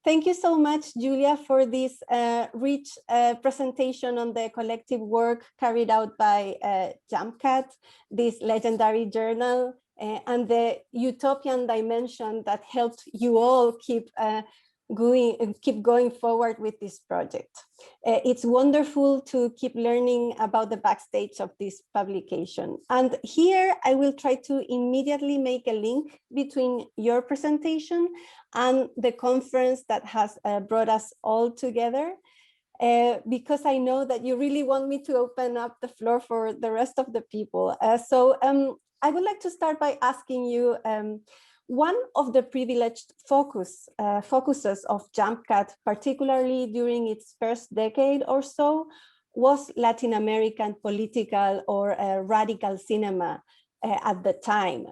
Thank you so much, Julia, for this rich presentation on the collective work carried out by JAMCAT, this legendary journal, and the utopian dimension that helped you all keep going forward with this project. It's wonderful to keep learning about the backstage of this publication. And here I will try to immediately make a link between your presentation and the conference that has brought us all together, because I know that you really want me to open up the floor for the rest of the people. So I would like to start by asking you, one of the privileged focuses of JAMCAT, particularly during its first decade or so, was Latin American political or radical cinema at the time.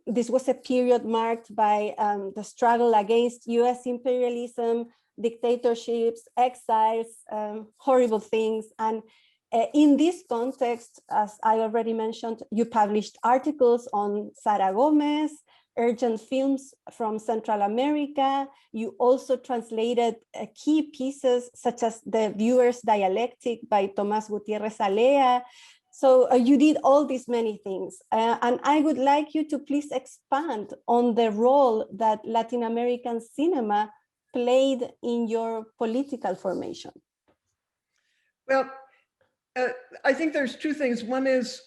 This was a period marked by the struggle against US imperialism, dictatorships, exiles, horrible things. And in this context, as I already mentioned, you published articles on Sara Gomez, urgent films from Central America. You also translated key pieces such as The Viewer's Dialectic by Tomás Gutiérrez Alea. So you did all these many things. And I would like you to please expand on the role that Latin American cinema played in your political formation. Well, I think there's two things. One is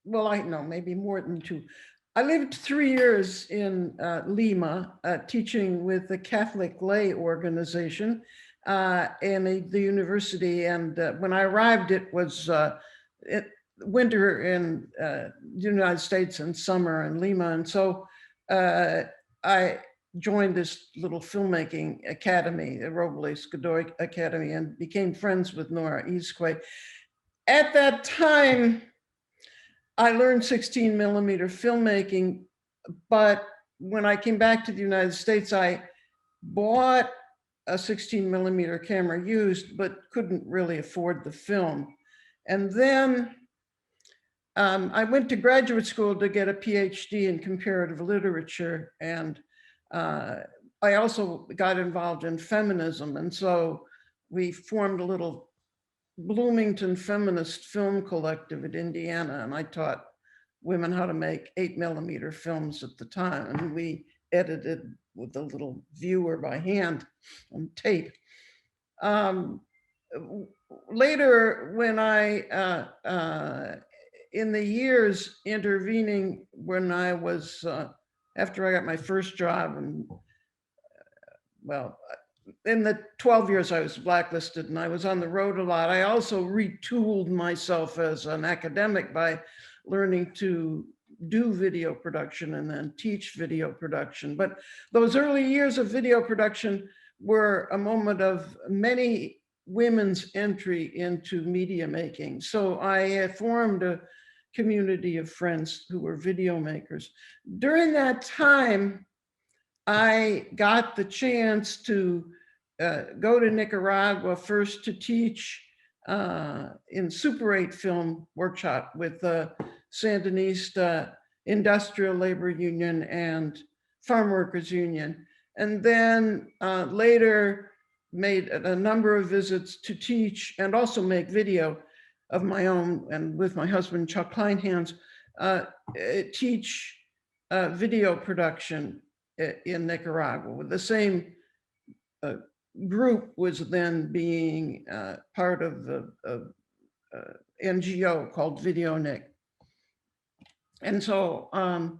well, I know, maybe more than two. I lived 3 years in Lima, teaching with the Catholic lay organization in the university. And when I arrived, it was winter in the United States and summer in Lima. And so I joined this little filmmaking academy, the Robles Godoy Academy, and became friends with Nora Isque. At that time, I learned 16 millimeter filmmaking, but when I came back to the United States, I bought a 16 millimeter camera used, but couldn't really afford the film. And then I went to graduate school to get a PhD in comparative literature. And I also got involved in feminism. And so we formed a little Bloomington Feminist Film Collective at Indiana, and I taught women how to make 8 millimeter films at the time, and we edited with a little viewer by hand on tape. Later, when in the years intervening, when I was, after I got my first job, and well, in the 12 years I was blacklisted and I was on the road a lot, I also retooled myself as an academic by learning to do video production and then teach video production. But those early years of video production were a moment of many women's entry into media making. So I formed a community of friends who were video makers. During that time, I got the chance to go to Nicaragua first to teach in Super 8 film workshop with the Sandinista Industrial Labor Union and Farm Workers Union. And then later made a number of visits to teach and also make video of my own, and with my husband, Chuck Kleinhans, teach video production in Nicaragua. The same group was then being part of the NGO called VideoNic. And so, and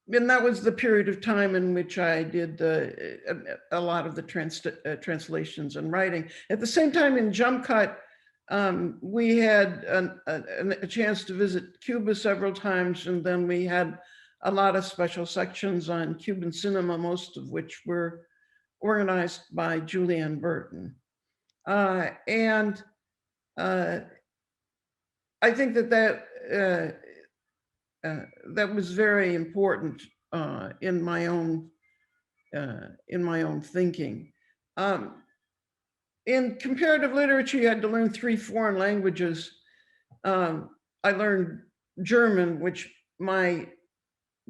that was the period of time in which I did a lot of the translations and writing. At the same time in Jump Cut, we had a chance to visit Cuba several times, and then we had a lot of special sections on Cuban cinema, most of which were organized by Julianne Burton. And I think that was very important in my own thinking. In comparative literature, you had to learn 3 foreign languages. I learned German, which my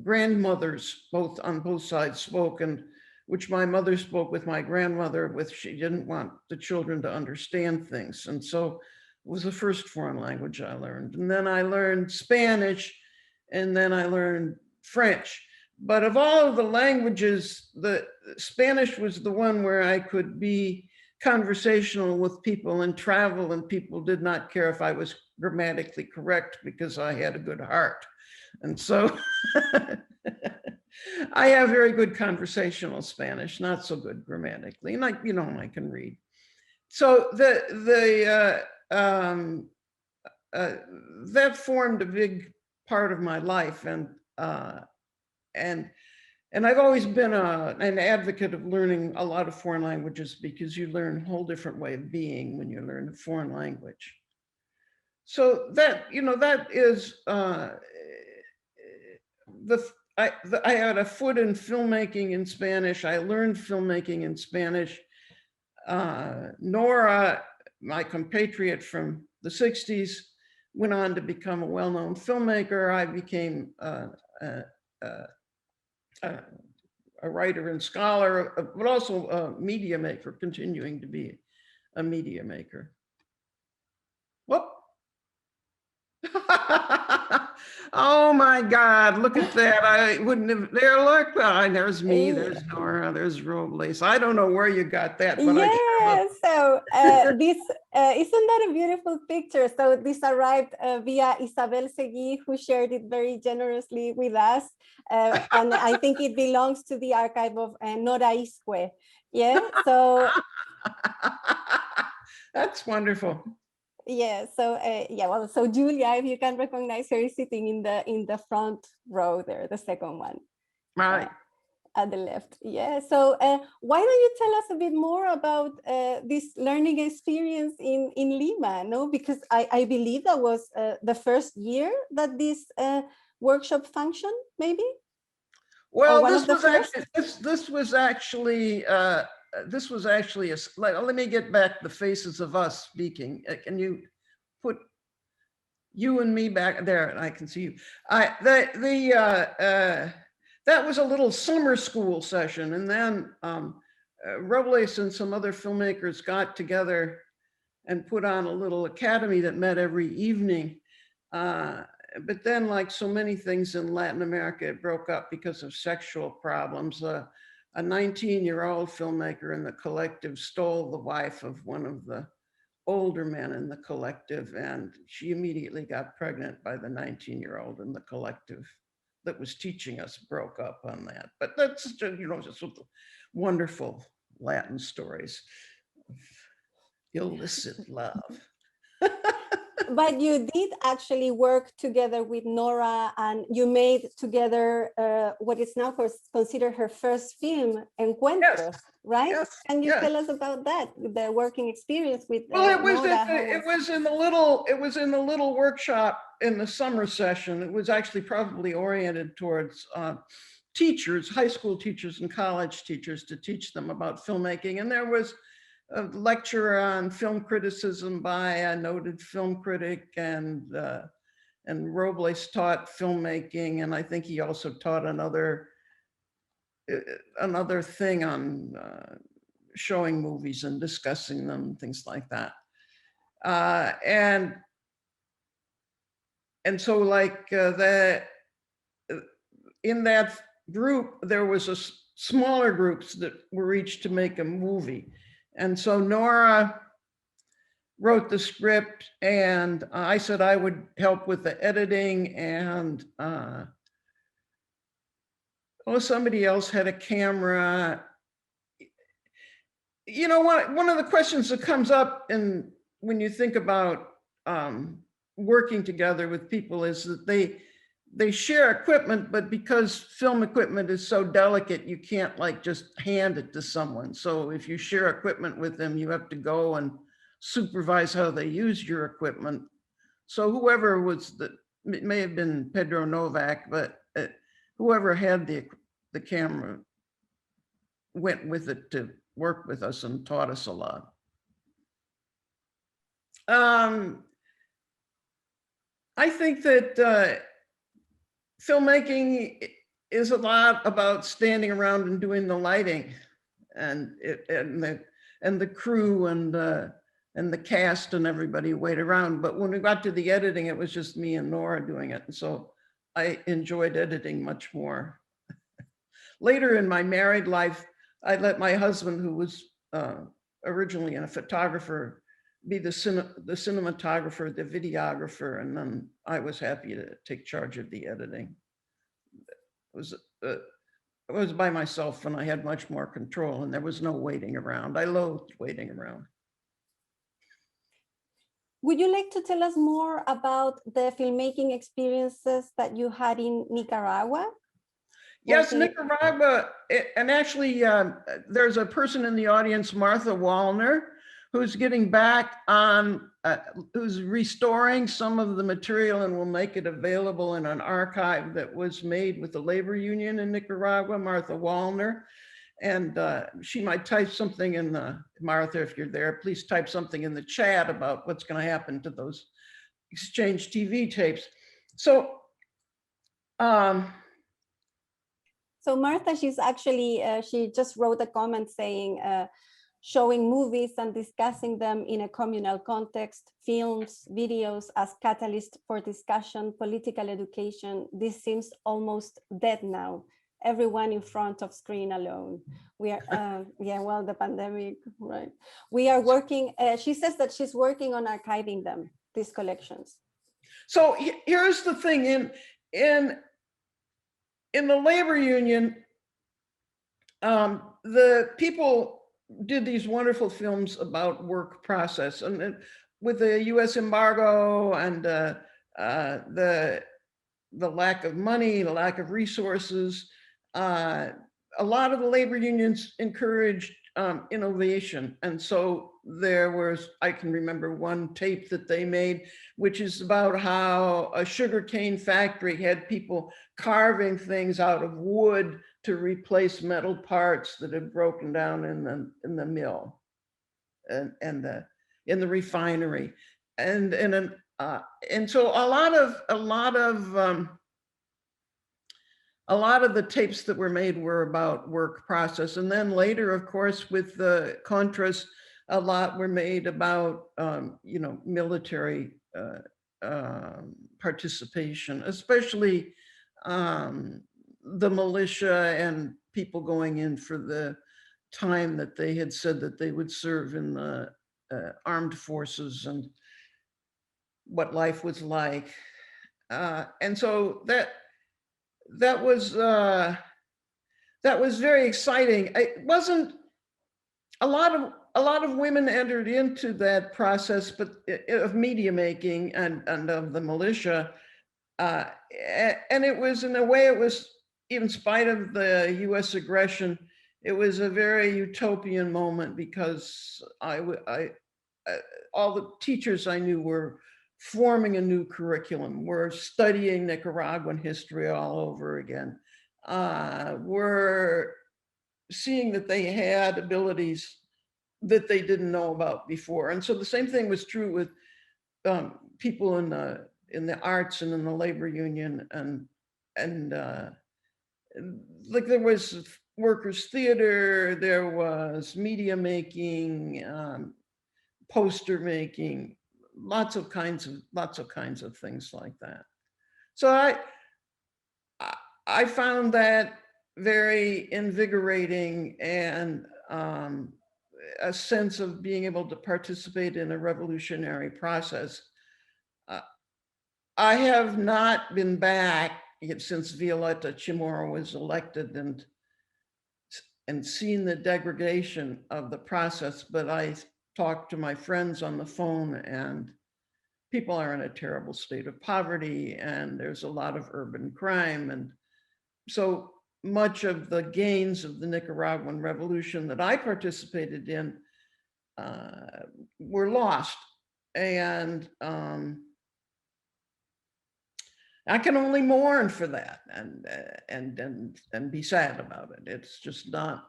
grandmothers, both on both sides, spoke, and which my mother spoke with my grandmother, with she didn't want the children to understand things. And so it was the first foreign language I learned. And then I learned Spanish, and then I learned French. But of all of the languages, the Spanish was the one where I could be conversational with people and travel, and people did not care if I was grammatically correct because I had a good heart. And so I have very good conversational Spanish, not so good grammatically, and I can read. So that formed a big part of my life, and I've always been an advocate of learning a lot of foreign languages, because you learn a whole different way of being when you learn a foreign language. So that is I had a foot in filmmaking in Spanish. I learned filmmaking in Spanish. Nora, my compatriot from the 60s, went on to become a well-known filmmaker. I became a writer and scholar, but also a media maker, continuing to be a media maker. Whoop. Oh my God, look at that. I wouldn't have, there, look, there's me, there's Nora, there's Robles. I don't know where you got that, but yeah, so this, isn't that a beautiful picture? So this arrived via Isabel Seguí, who shared it very generously with us. And I think it belongs to the archive of Nora Isque. Yeah, so. That's wonderful. Yeah, so yeah, well, so Julia, if you can recognize her, is sitting in the front row there, the second one, right at the left. Yeah, so why don't you tell us a bit more about this learning experience in Lima? No, because I believe that was the first year that this workshop functioned, maybe. Well, this was actually let me get back the faces of us speaking. Can you put you and me back there? And I can see you. That was a little summer school session, and then Robles and some other filmmakers got together and put on a little academy that met every evening. But then, like so many things in Latin America, it broke up because of sexual problems. A 19-year-old filmmaker in the collective stole the wife of one of the older men in the collective, and she immediately got pregnant by the 19-year-old in the collective that was teaching us, broke up on that. But that's just wonderful Latin stories of illicit love. But you did actually work together with Nora, and you made together what is now considered her first film, Encuentros, yes. Right? Yes. Can you tell us about that, the working experience with Well, it was Nora? it was in the little workshop in the summer session. It was actually probably oriented towards teachers, high school teachers and college teachers, to teach them about filmmaking. And there was a lecture on film criticism by a noted film critic, and Robles taught filmmaking, and I think he also taught another thing on showing movies and discussing them, things like that. And so, like in that group, there was smaller groups that were each to make a movie. And so Nora wrote the script, and I said I would help with the editing, and somebody else had a camera. You know what? One of the questions that comes up when you think about working together with people is that they share equipment, but because film equipment is so delicate, you can't just hand it to someone. So if you share equipment with them, you have to go and supervise how they use your equipment. So whoever it may have been Pedro Novak, but whoever had the camera went with it to work with us and taught us a lot. I think that filmmaking is a lot about standing around and doing the lighting, and the crew and the cast and everybody wait around. But when we got to the editing, it was just me and Nora doing it. And so I enjoyed editing much more. Later in my married life, I let my husband, who was originally a photographer, be the cinematographer, the videographer, and then I was happy to take charge of the editing. I was by myself and I had much more control, and there was no waiting around. I loathed waiting around. Would you like to tell us more about the filmmaking experiences that you had in Nicaragua? Yes, Nicaragua, and actually there's a person in the audience, Martha Wallner, who's getting back on, who's restoring some of the material and will make it available in an archive that was made with the labor union in Nicaragua, Martha Wallner. And she might type something in the, Martha, if you're there, please type something in the chat about what's going to happen to those exchange TV tapes. So, so Martha, she's actually, she just wrote a comment saying, showing movies and discussing them in a communal context, films, videos as catalyst for discussion, political education. This seems almost dead now. Everyone in front of screen alone. We are, yeah, well, the pandemic, right? We are working, she says that she's working on archiving them, these collections. So here's the thing, in the labor union, the people did these wonderful films about work process, and with the U.S. embargo and the lack of money, the lack of resources, a lot of the labor unions encouraged innovation. And so there was, I can remember one tape that they made, which is about how a sugarcane factory had people carving things out of wood to replace metal parts that had broken down in the mill and in the refinery. And so a lot of the tapes that were made were about work process. And then later, of course, with the Contras, a lot were made about, you know, military participation, especially the militia and people going in for the time that they had said that they would serve in the armed forces and what life was like. And so that was very exciting. It wasn't a lot of women entered into that process, but of media making and of the militia, and it was, in a way, it was, in spite of the U.S. aggression, it was a very utopian moment, because all the teachers I knew were forming a new curriculum. We're studying Nicaraguan history all over again. We're seeing that they had abilities that they didn't know about before. And so the same thing was true with people in the arts and in the labor union, and like there was workers' theater, there was media making, poster making, lots of kinds of things like that. So I found that very invigorating, and a sense of being able to participate in a revolutionary process. I have not been back since Violeta Chamorro was elected, and seen the degradation of the process, but I talked to my friends on the phone, and people are in a terrible state of poverty, and there's a lot of urban crime. And so much of the gains of the Nicaraguan revolution that I participated in were lost. And I can only mourn for that, and be sad about it. It's just not,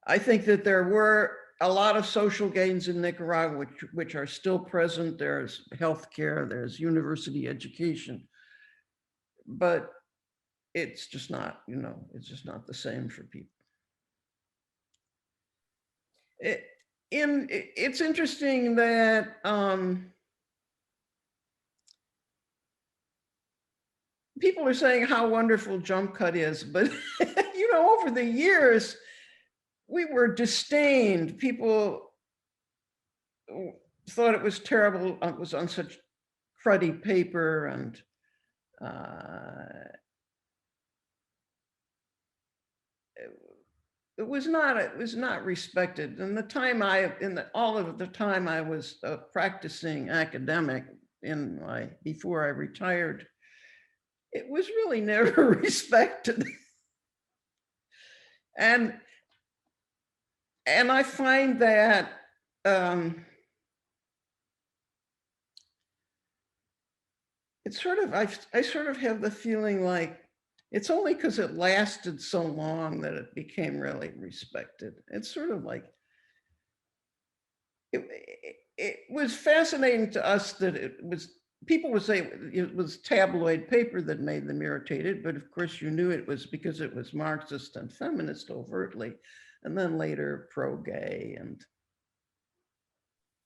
I think that there were a lot of social gains in Nicaragua, which are still present. There's healthcare, there's university education. but it's just not, it's just not the same for people. It's interesting that people are saying how wonderful jump cut is, but over the years, we were disdained. People thought it was terrible. It was on such cruddy paper, and it was not respected. And all of the time I was a practicing academic before I retired, it was really never respected. And I find that it's sort of, I sort of have the feeling like it's only because it lasted so long that it became really respected. It's sort of like, it was fascinating to us that people would say it was tabloid paper that made them irritated, but of course you knew it was because it was Marxist and feminist overtly, and then later pro-gay.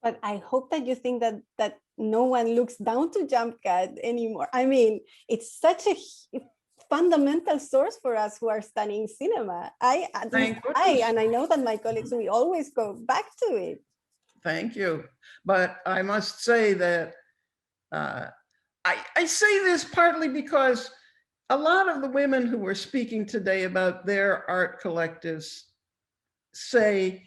But I hope that you think that no one looks down to jump cut anymore. I mean, it's such a fundamental source for us who are studying cinema. And I know that my colleagues, we always go back to it. Thank you. But I must say that I say this partly because a lot of the women who are speaking today about their art collectives say,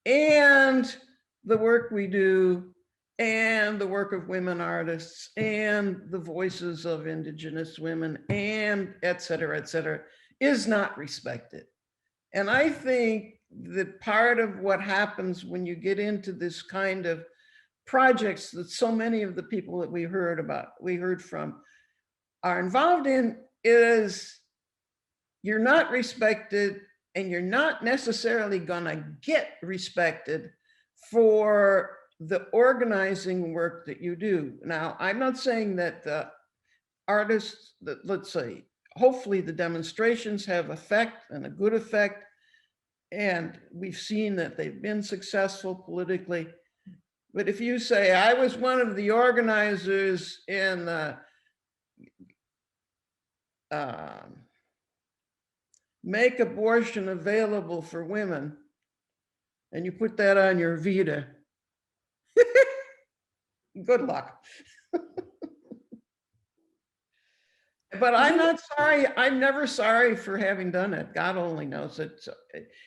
and the work we do, and the work of women artists, and the voices of indigenous women, and et cetera, is not respected. And I think that part of what happens when you get into this kind of projects that so many of the people that we heard from are involved in is you're not respected, and you're not necessarily gonna get respected for the organizing work that you do. Now, I'm not saying that the artists, let's say, hopefully the demonstrations have effect and a good effect, and we've seen that they've been successful politically. But if you say, I was one of the organizers in make abortion available for women, and you put that on your Vita, good luck. But I'm not sorry. I'm never sorry for having done it. God only knows it.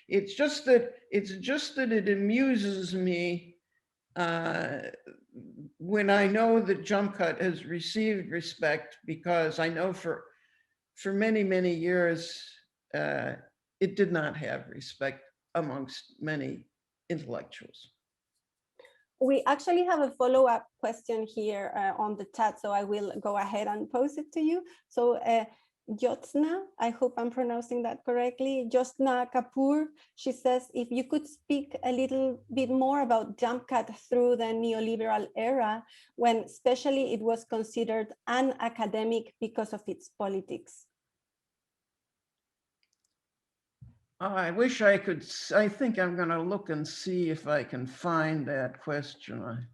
It's just that it amuses me when I know that jump cut has received respect, because I know for many, many years it did not have respect amongst many intellectuals. We actually have a follow-up question here on the chat, so I will go ahead and pose it to you. So Jyotsna, I hope I'm pronouncing that correctly, Jyotsna Kapoor, she says, if you could speak a little bit more about jump cut through the neoliberal era, when especially it was considered unacademic because of its politics. I wish I could. I think I'm going to look and see if I can find that question.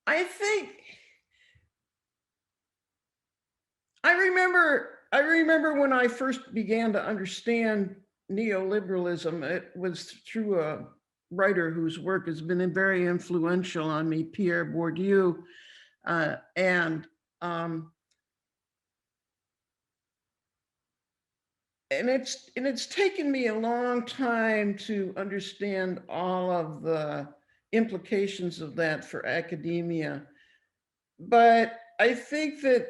I think I remember when I first began to understand neoliberalism, it was through a writer whose work has been very influential on me, Pierre Bourdieu. And it's taken me a long time to understand all of the implications of that for academia. But I think that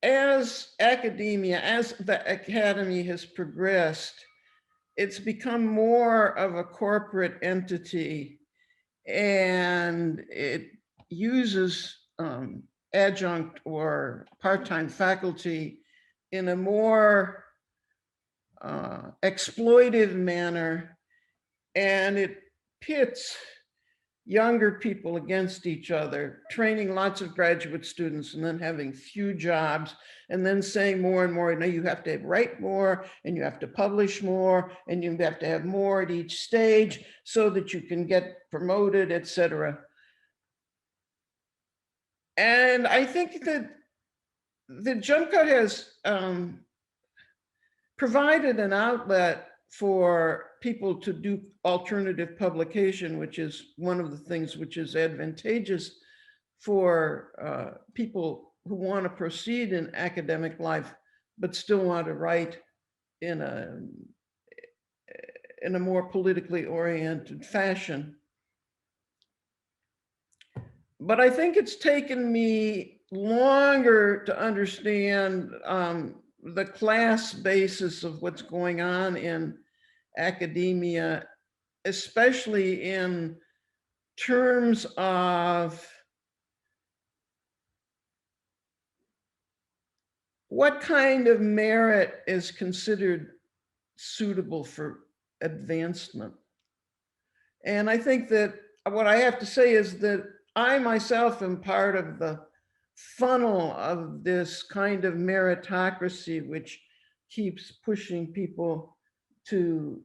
as the academy has progressed, it's become more of a corporate entity, and it uses adjunct or part-time faculty in a more exploitive manner, and it pits younger people against each other, training lots of graduate students and then having few jobs, and then saying more and more, no, you have to write more and you have to publish more and you have to have more at each stage so that you can get promoted, etc. And I think that the jump cut has provided an outlet for people to do alternative publication, which is one of the things which is advantageous for people who want to proceed in academic life, but still want to write in a more politically oriented fashion. But I think it's taken me longer to understand the class basis of what's going on in academia, especially in terms of what kind of merit is considered suitable for advancement. And I think that what I have to say is that I myself am part of the funnel of this kind of meritocracy, which keeps pushing people to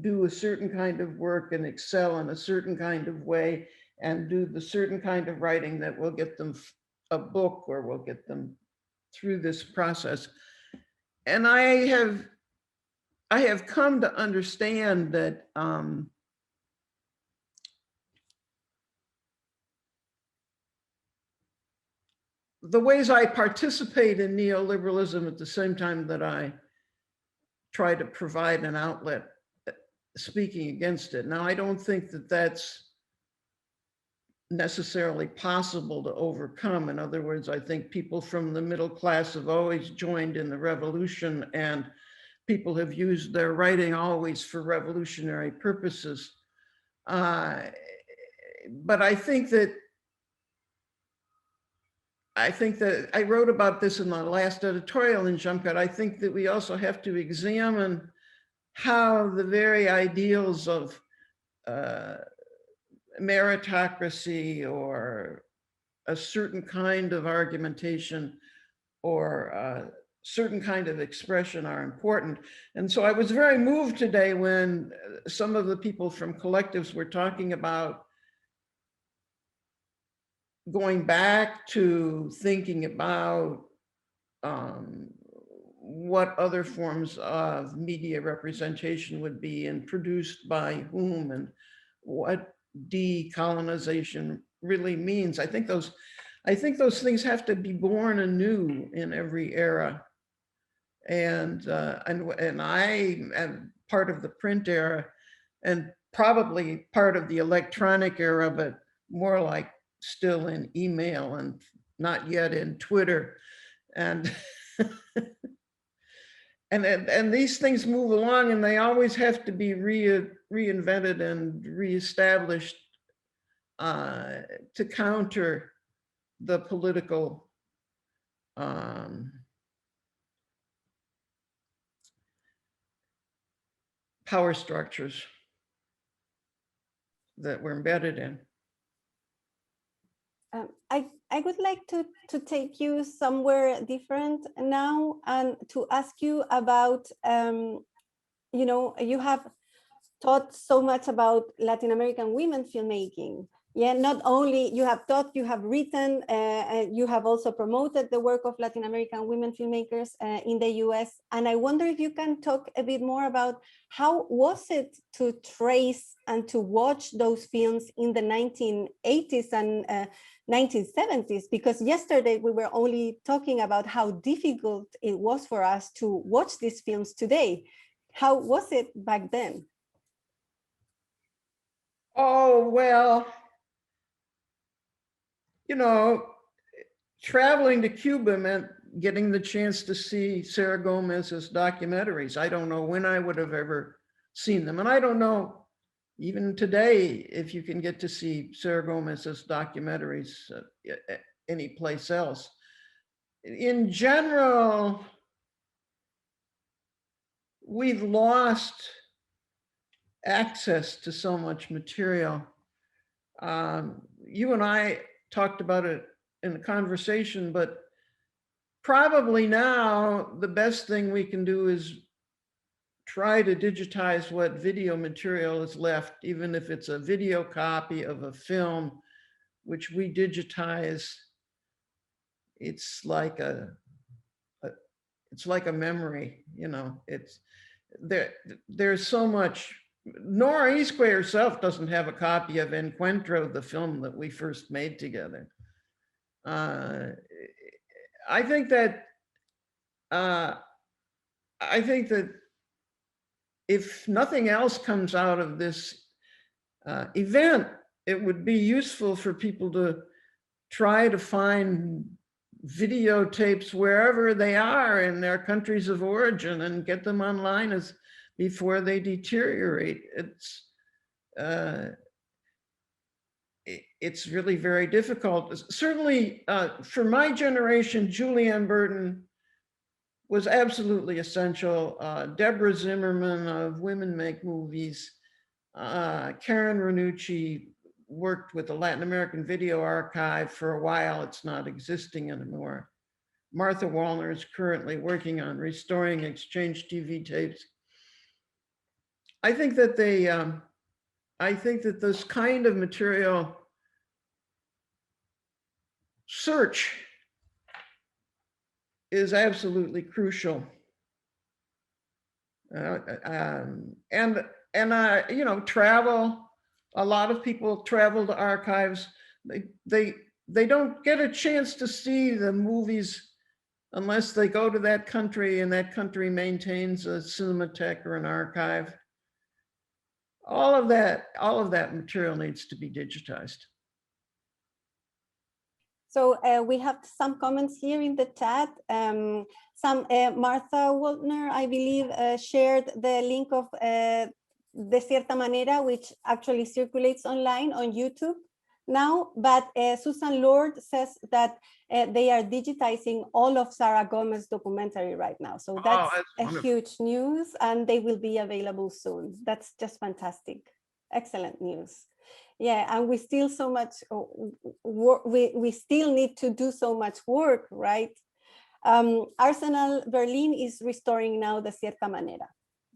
do a certain kind of work and excel in a certain kind of way and do the certain kind of writing that will get them a book or will get them through this process. And I have come to understand that the ways I participate in neoliberalism at the same time that I try to provide an outlet speaking against it. Now, I don't think that that's necessarily possible to overcome. In other words, I think people from the middle class have always joined in the revolution, and people have used their writing always for revolutionary purposes. But I think that I wrote about this in the last editorial in Jump Cut. I think that we also have to examine how the very ideals of meritocracy or a certain kind of argumentation or a certain kind of expression are important. And so I was very moved today when some of the people from collectives were talking about going back to thinking about what other forms of media representation would be and produced by whom and what decolonization really means. I think those things have to be born anew in every era. And I am part of the print era and probably part of the electronic era, but more like still in email and not yet in Twitter. And and these things move along and they always have to be reinvented and reestablished to counter the political power structures that we're embedded in. I would like to take you somewhere different now and to ask you about, you know, you have taught so much about Latin American women filmmaking. Yeah, not only you have taught, you have written, you have also promoted the work of Latin American women filmmakers in the US. And I wonder if you can talk a bit more about how was it to trace and to watch those films in the 1980s and 1970s? Because yesterday we were only talking about how difficult it was for us to watch these films today. How was it back then? Oh, well, you know, traveling to Cuba meant getting the chance to see Sarah Gomez's documentaries. I don't know when I would have ever seen them. And I don't know even today if you can get to see Sarah Gomez's documentaries any place else. In general, we've lost access to so much material. You and I talked about it in the conversation, but probably now the best thing we can do is try to digitize what video material is left, even if it's a video copy of a film, which we digitize. It's like a memory, you know. It's there's so much. Nora Eastquay herself doesn't have a copy of Encuentro, the film that we first made together. I think that if nothing else comes out of this event, it would be useful for people to try to find videotapes wherever they are in their countries of origin and get them online as before they deteriorate. It's really very difficult. Certainly for my generation, Julianne Burton was absolutely essential. Deborah Zimmerman of Women Make Movies, Karen Ranucci worked with the Latin American Video Archive for a while. It's not existing anymore. Martha Wallner is currently working on restoring exchange TV tapes. I think that this kind of material search is absolutely crucial. You know, travel. A lot of people travel to archives. They don't get a chance to see the movies unless they go to that country and that country maintains a cinematheque or an archive. All of that material needs to be digitized. So we have some comments here in the chat. Martha Waltner, I believe, shared the link of De Cierta Manera, which actually circulates online on YouTube now. But Susan Lord says that they are digitizing all of Sarah Gomez's documentary right now. So that's huge news, and they will be available soon. That's just fantastic. Excellent news. Yeah, and we still so much work, we still need to do so much work, right? Arsenal Berlin is restoring now De Cierta Manera.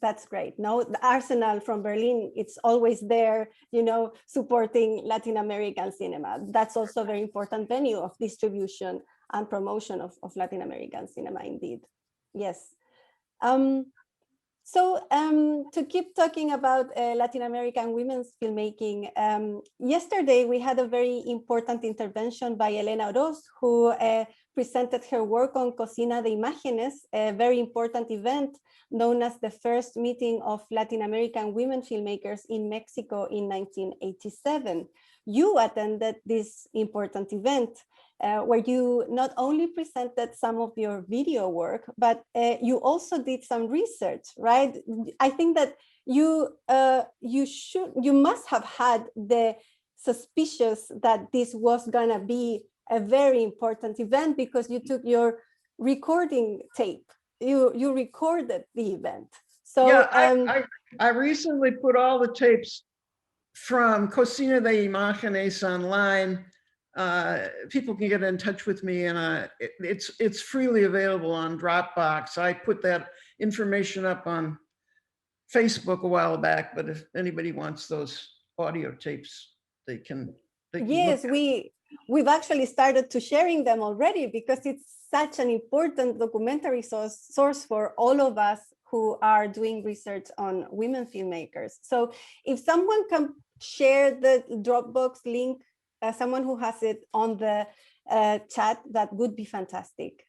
That's great. No, the Arsenal from Berlin, it's always there, you know, supporting Latin American cinema. That's also a very important venue of distribution and promotion of Latin American cinema, indeed. Yes. So to keep talking about Latin American women's filmmaking, yesterday we had a very important intervention by Elena Oroz, who presented her work on Cocina de Imágenes, a very important event known as the first meeting of Latin American women filmmakers in Mexico in 1987. You attended this important event where you not only presented some of your video work, but you also did some research, right? I think that you must have had the suspicious that this was gonna be a very important event because you took your recording tape. You recorded the event. So yeah, I recently put all the tapes from Cocina de Imágenes online. People can get in touch with me, and it's freely available on Dropbox. I put that information up on Facebook a while back, but if anybody wants those audio tapes, they can yes, we've actually started to sharing them already because it's such an important documentary source for all of us who are doing research on women filmmakers. So if someone can share the Dropbox link, someone who has it on the chat, that would be fantastic.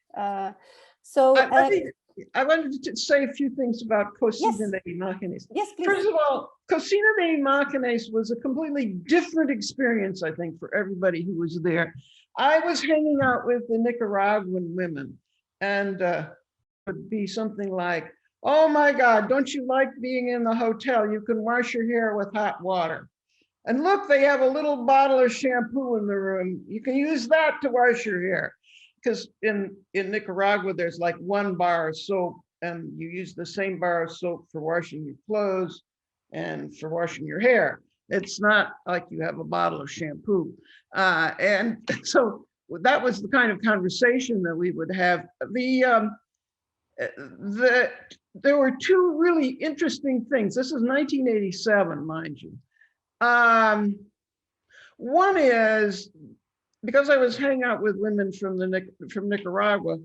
I wanted to say a few things about Cocina de Imágenes. Yes, please. First of all, Cocina de Imágenes was a completely different experience, I think, for everybody who was there. I was hanging out with the Nicaraguan women, and it would be something like, oh my God, don't you like being in the hotel? You can wash your hair with hot water. And look, they have a little bottle of shampoo in the room. You can use that to wash your hair. Because in Nicaragua, there's like one bar of soap and you use the same bar of soap for washing your clothes and for washing your hair. It's not like you have a bottle of shampoo. And so that was the kind of conversation that we would have. There were two really interesting things. This is 1987, mind you. One is, because I was hanging out with women from Nicaragua,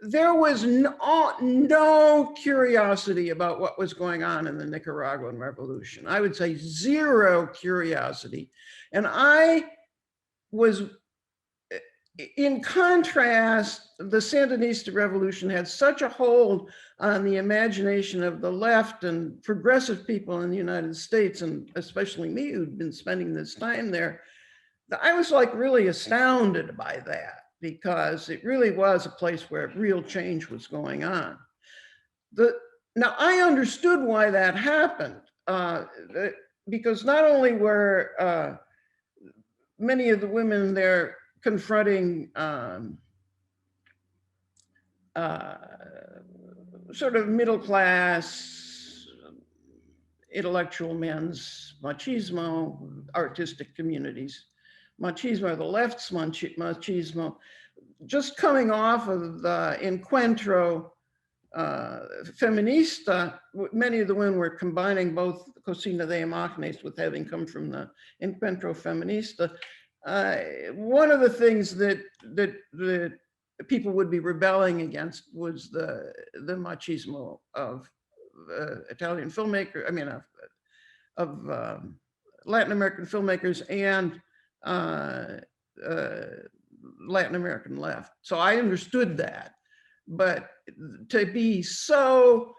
there was no curiosity about what was going on in the Nicaraguan Revolution. I would say zero curiosity. And I was, in contrast, the Sandinista Revolution had such a hold on the imagination of the left and progressive people in the United States, and especially me, who'd been spending this time there. I was like really astounded by that, because it really was a place where real change was going on. Now, I understood why that happened, because not only were many of the women there confronting sort of middle class intellectual men's machismo, artistic communities, machismo, the left's machismo, just coming off of the Encuentro Feminista. Many of the women were combining both Cocina de Imágenes with having come from the Encuentro Feminista. One of the things that people would be rebelling against was the machismo of Italian filmmaker, I mean, of Latin American filmmakers and Latin American left. So I understood that, but to be so,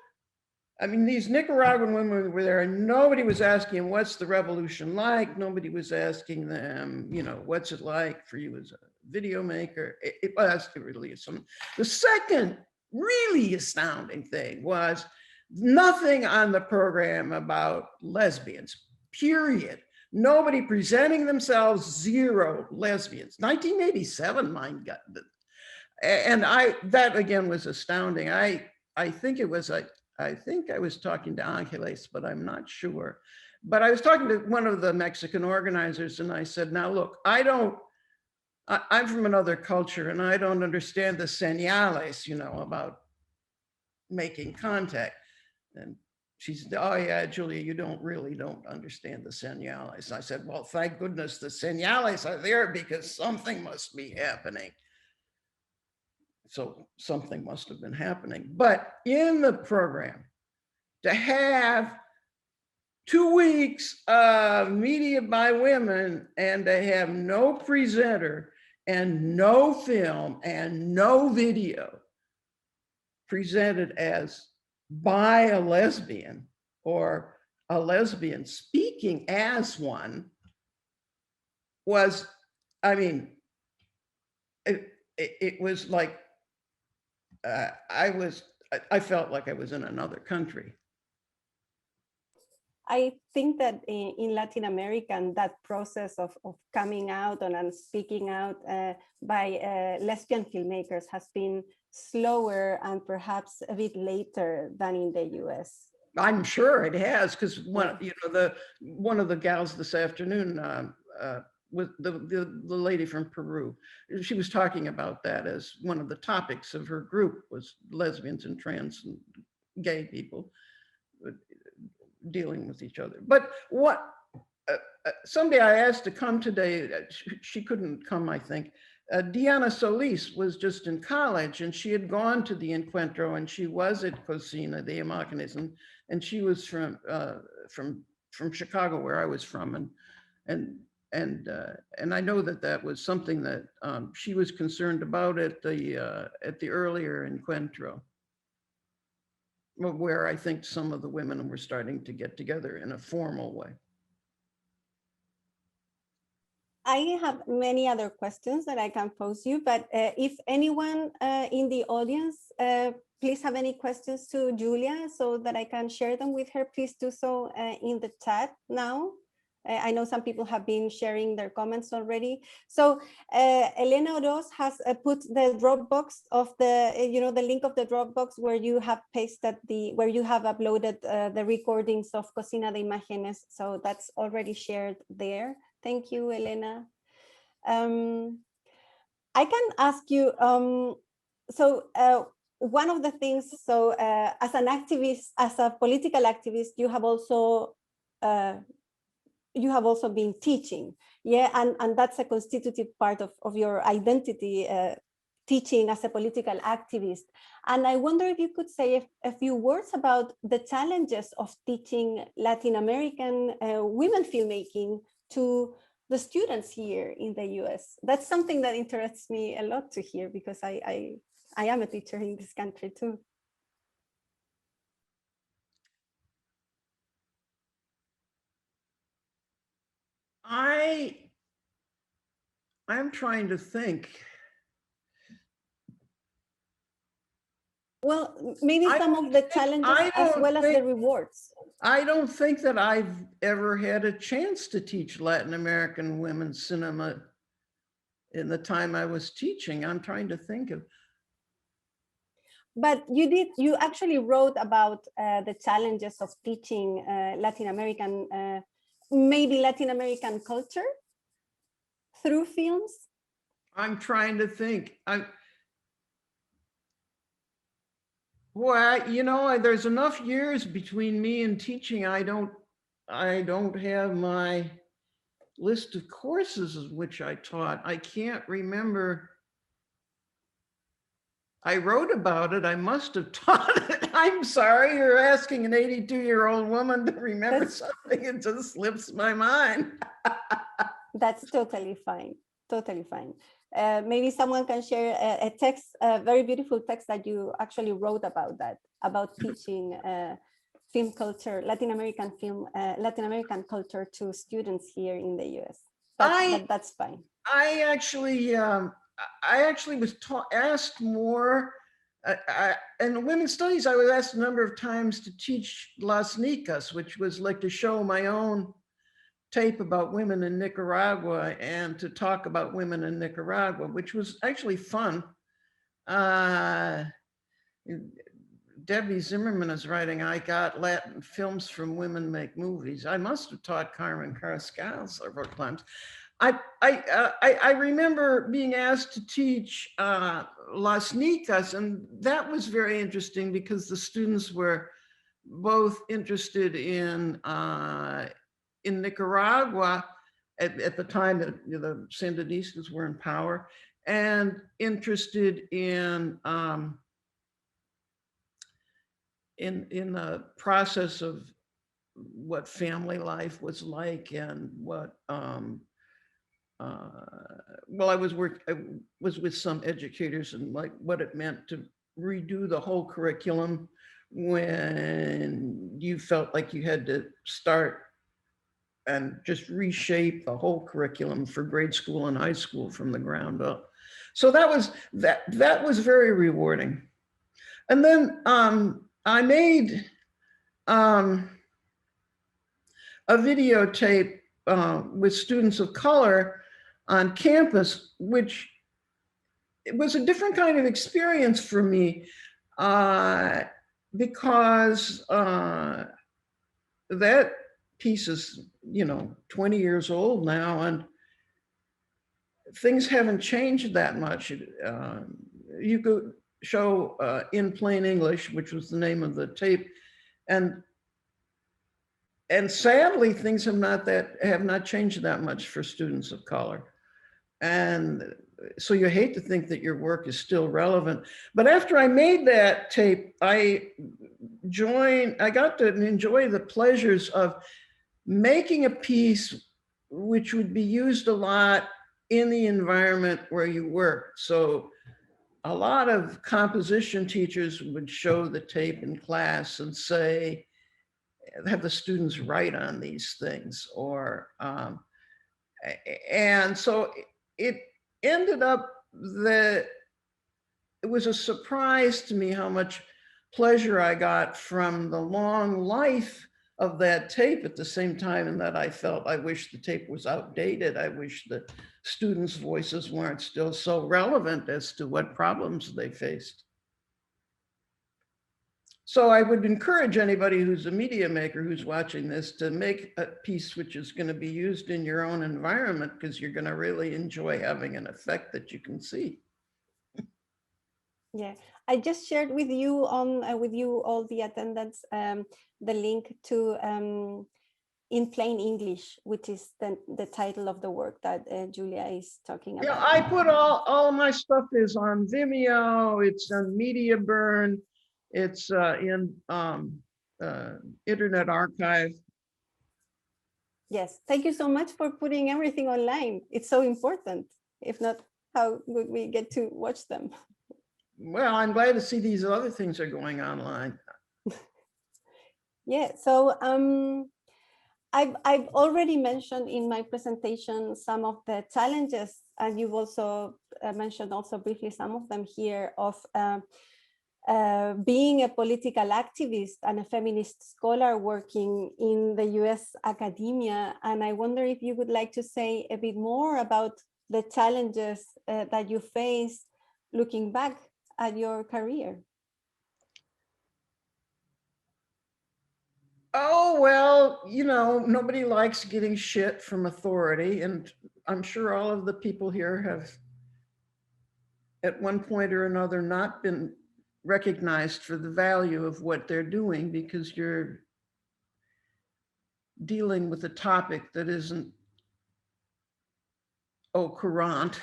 I mean, these Nicaraguan women were there and nobody was asking, what's the revolution like? Nobody was asking them, you know, what's it like for you as a video maker? It was really some. The second really astounding thing was nothing on the program about lesbians, period. Nobody presenting themselves, zero lesbians. 1987, mind God. And that again was astounding. I think it was I think I was talking to Angeles, but I'm not sure. But I was talking to one of the Mexican organizers and I said, now look, I'm from another culture and I don't understand the señales, you know, about making contact. And she said, oh yeah, Julia, you don't understand the señales. I said, well, thank goodness the señales are there because something must be happening. So something must have been happening. But in the program, to have 2 weeks of media by women and to have no presenter and no film and no video presented as by a lesbian or a lesbian speaking as one was, I mean, it was like, I felt like I was in another country. I think that in Latin America, and that process of coming out and speaking out by lesbian filmmakers has been slower and perhaps a bit later than in the US. I'm sure it has, because one of the gals this afternoon with the lady from Peru, she was talking about that as one of the topics of her group was lesbians and trans and gay people dealing with each other. But what somebody I asked to come today, she couldn't come, I think. Diana Solis was just in college and she had gone to the Encuentro and she was at Cocina de Imágenes, and she was from Chicago, where I was from, and I know that was something that she was concerned about at the earlier Encuentro, where I think some of the women were starting to get together in a formal way. I have many other questions that I can pose you, but if anyone in the audience, please have any questions to Julia so that I can share them with her, please do so in the chat now. I know some people have been sharing their comments already. So Elena Oroz has put the Dropbox of the, the link of the Dropbox where you have pasted where you have uploaded the recordings of Cocina de Imágenes. So that's already shared there. Thank you, Elena. I can ask you, one of the things, as an activist, as a political activist, you have also been teaching, yeah, and that's a constitutive part of your identity, teaching as a political activist. And I wonder if you could say a few words about the challenges of teaching Latin American women filmmaking to the students here in the US. That's something that interests me a lot to hear, because I am a teacher in this country too. I'm trying to think. Well, maybe some of the challenges as well as the rewards. I don't think that I've ever had a chance to teach Latin American women's cinema in the time I was teaching. I'm trying to think of. But you actually wrote about the challenges of teaching Latin American, maybe Latin American culture through films? I'm trying to think. Well, there's enough years between me and teaching. I don't have my list of courses of which I taught. I can't remember. I wrote about it. I must have taught it. I'm sorry, you're asking an 82-year-old woman to remember something. It just slips my mind. That's totally fine. Totally fine. Maybe someone can share a text, a very beautiful text that you actually wrote about that, about teaching film culture, Latin American film, Latin American culture to students here in the US. That's fine. I actually was asked more. In women's studies, I was asked a number of times to teach Las Nicas, which was like to show my own tape about women in Nicaragua and to talk about women in Nicaragua, which was actually fun. Debbie Zimmerman is writing, I got Latin films from Women Make Movies. I must have taught Carmen Carrascal several times. I remember being asked to teach Las Nicas, and that was very interesting because the students were both interested in Nicaragua at the time that the Sandinistas were in power, and interested in the process of what family life was like and what well, I was with some educators and like what it meant to redo the whole curriculum when you felt like you had to start and just reshape the whole curriculum for grade school and high school from the ground up. So that was very rewarding. And then I made a videotape with students of color on campus, which it was a different kind of experience for me because that piece is, 20 years old now, and things haven't changed that much. You could show In Plain English, which was the name of the tape, and sadly, things have not changed that much for students of color. And so you hate to think that your work is still relevant. But after I made that tape, I got to enjoy the pleasures of making a piece which would be used a lot in the environment where you work. So a lot of composition teachers would show the tape in class and say, have the students write on these things, and so it ended up that it was a surprise to me how much pleasure I got from the long life of that tape at the same time, and that I felt I wish the tape was outdated. I wish the students' voices weren't still so relevant as to what problems they faced. So I would encourage anybody who's a media maker who's watching this to make a piece which is going to be used in your own environment, because you're going to really enjoy having an effect that you can see. Yeah, I just shared with you all the attendants the link to In Plain English, which is the title of the work that Julia is talking about. Yeah, I put all of my stuff is on Vimeo. It's on Media Burn. It's in Internet Archive. Yes, thank you so much for putting everything online. It's so important. If not, how would we get to watch them? Well, I'm glad to see these other things are going online. Yeah, so I've already mentioned in my presentation some of the challenges, and you've also mentioned also briefly some of them here, of being a political activist and a feminist scholar working in the US academia. And I wonder if you would like to say a bit more about the challenges that you face looking back at your career. Oh, well, you know, nobody likes getting shit from authority. And I'm sure all of the people here have at one point or another not been recognized for the value of what they're doing, because you're dealing with a topic that isn't au courant.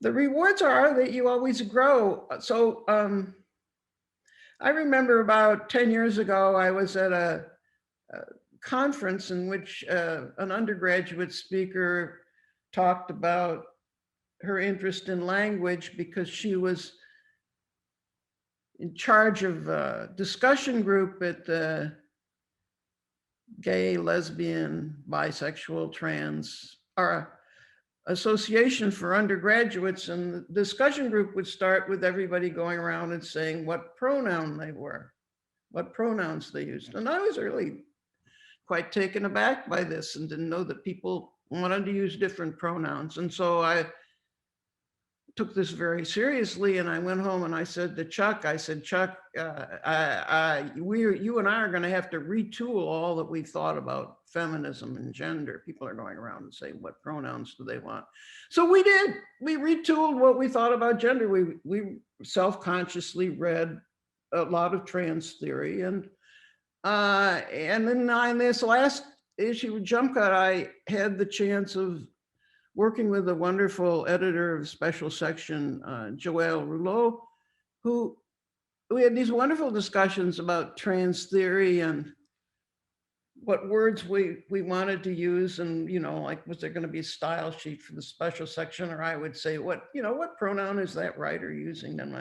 The rewards are that you always grow. So I remember about 10 years ago, I was at a conference in which an undergraduate speaker talked about her interest in language because she was in charge of a discussion group at the gay, lesbian, bisexual, trans, or association for undergraduates. And the discussion group would start with everybody going around and saying what pronoun they were, what pronouns they used. And I was really quite taken aback by this and didn't know that people wanted to use different pronouns. And so I took this very seriously, and I went home and I said to Chuck, I said, Chuck, you and I are going to have to retool all that we thought about feminism and gender. People are going around and saying, what pronouns do they want? So we did. We retooled what we thought about gender. We self-consciously read a lot of trans theory, and then on this last issue of Jump Cut, I had the chance of working with a wonderful editor of special section, Joelle Rouleau, who we had these wonderful discussions about trans theory and what words we wanted to use. And, you know, like, was there going to be a style sheet for the special section? Or I would say, what pronoun is that writer using? And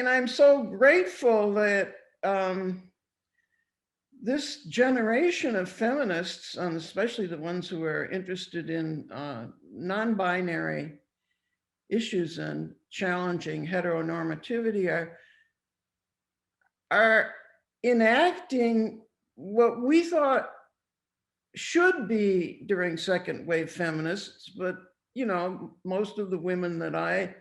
I'm so grateful that this generation of feminists, especially the ones who are interested in non-binary issues and challenging heteronormativity, are enacting what we thought should be during second wave feminists. But, you know, most of the women that I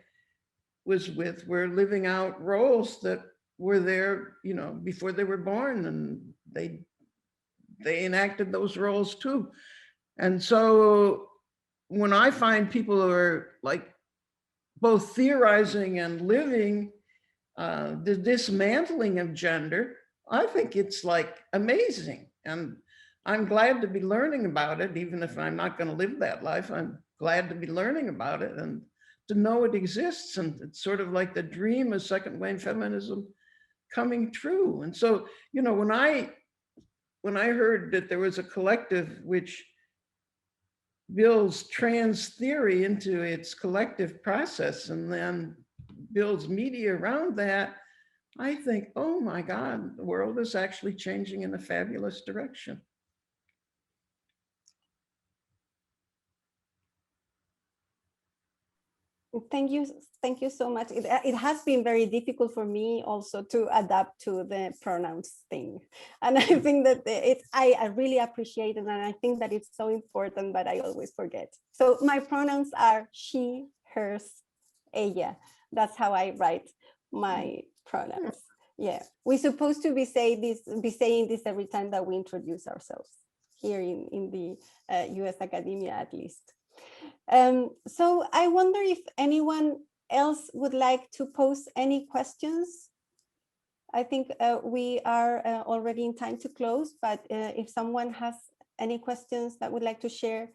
was with were living out roles that were there, you know, before they were born, and they enacted those roles too. And so when I find people who are like both theorizing and living the dismantling of gender, I think it's like amazing. And I'm glad to be learning about it, even if I'm not going to live that life. I'm glad to be learning about it and to know it exists. And it's sort of like the dream of second wave feminism coming true. And so, you know, when I heard that there was a collective which builds trans theory into its collective process and then builds media around that, I think, oh my God, the world is actually changing in a fabulous direction. Thank you so much. It has been very difficult for me also to adapt to the pronouns thing, and I think that I really appreciate it, and I think that it's so important, but I always forget. So my pronouns are she, hers, ella. That's how I write my pronouns. Yeah, we're supposed to be saying this every time that we introduce ourselves here in the U.S. academia, at least. So I wonder if anyone else would like to pose any questions. I think we are already in time to close, but if someone has any questions that would like to share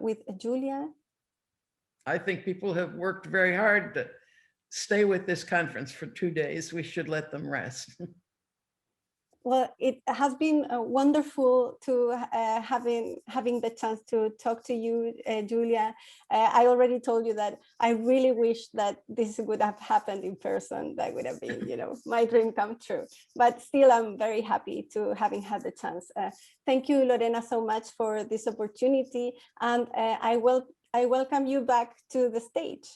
with Julia. I think people have worked very hard to stay with this conference for 2 days. We should let them rest. Well, it has been wonderful to having the chance to talk to you, Julia. I already told you that I really wish that this would have happened in person. That would have been, my dream come true. But still, I'm very happy to having had the chance. Thank you, Lorena, so much for this opportunity, and I welcome you back to the stage.